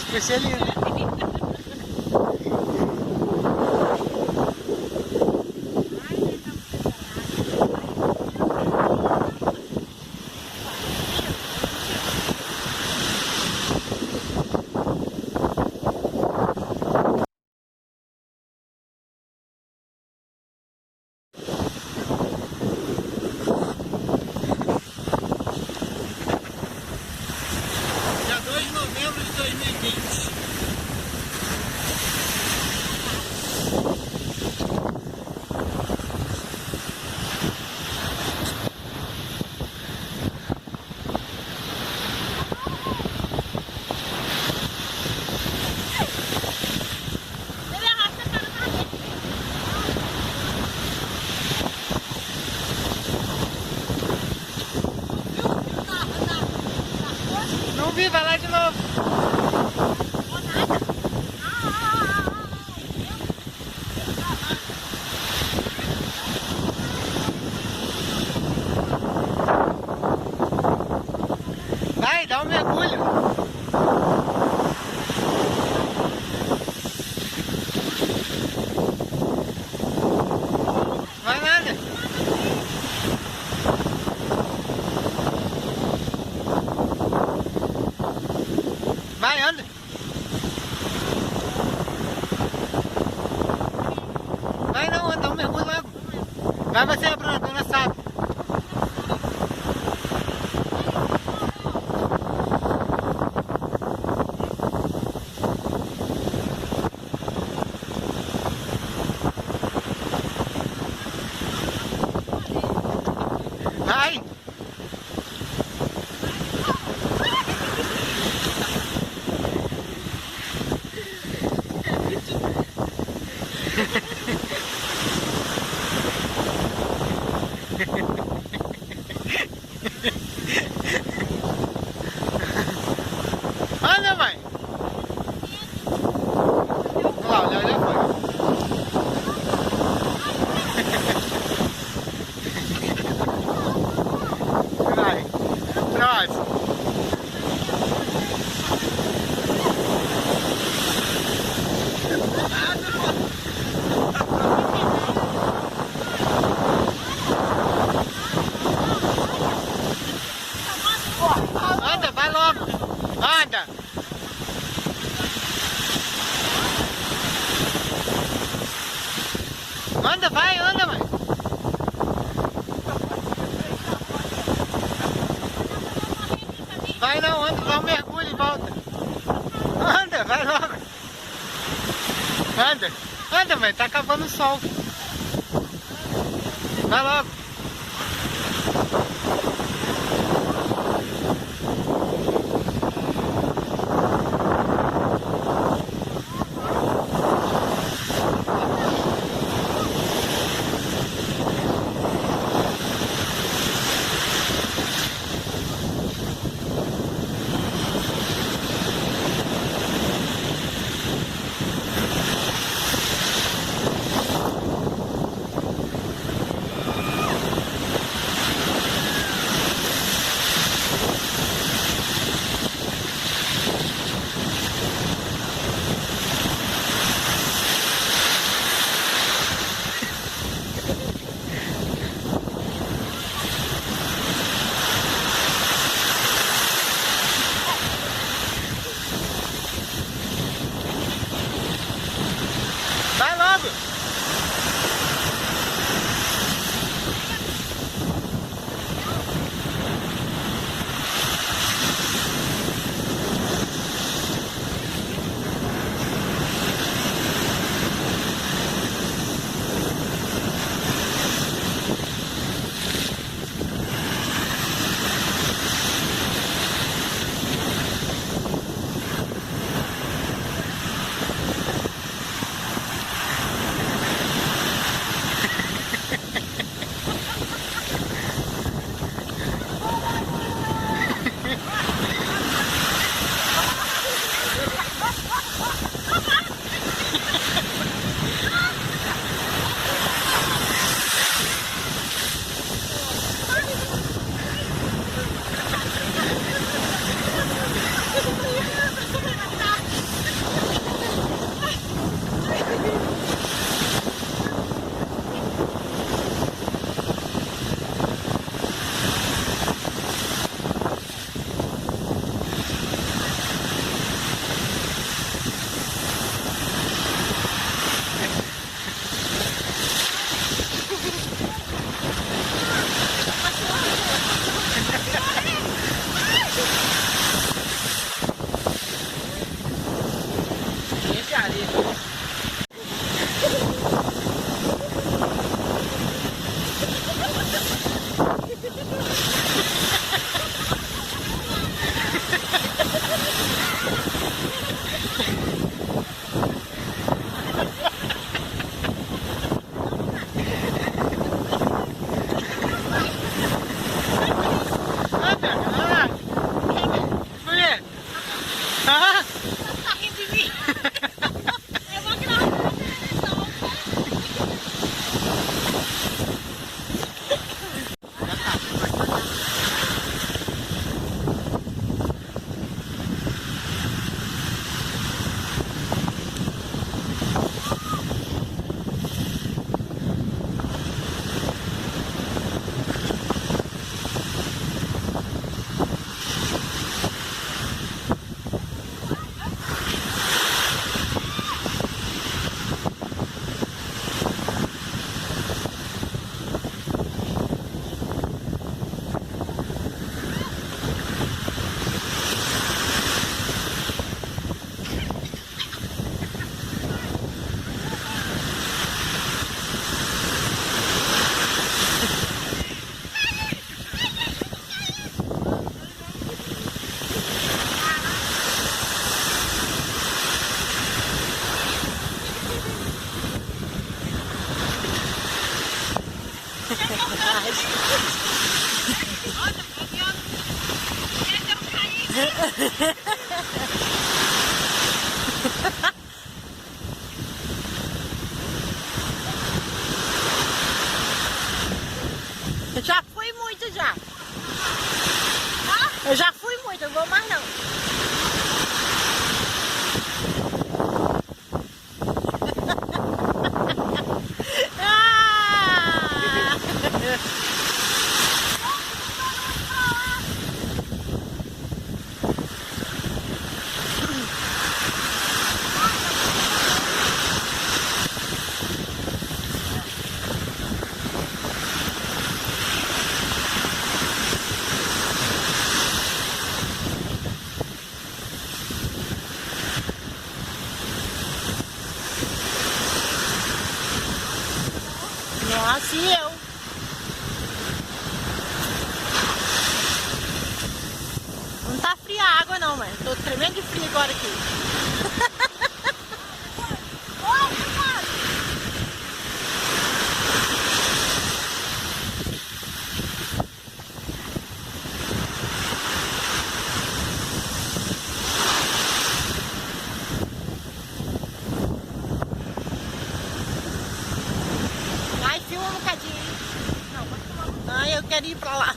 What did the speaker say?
Acho que vai ser ali, né? Dia 2 de novembro de 2020. Não vi, vai lá de novo. Vai, dá um mergulho. Vai nada. Vai, anda. Vai não, anda, dá um mergulho logo. Vai você, Bruna, a dona sabe. Vai. Anda, mãe. Olha lá, já foi. Vai. Próximo. Anda, vai logo. Anda. Anda, vai, anda, mãe. Vai não, anda, dá um mergulho e volta. Anda, vai logo. Anda, anda, mãe, tá acabando o sol. Vai logo. Assim eu. Não tá fria a água não, mas tô tremendo de frio agora aqui. Vai, filma um bocadinho. Não, pode filmar. Ai, eu quero ir pra lá.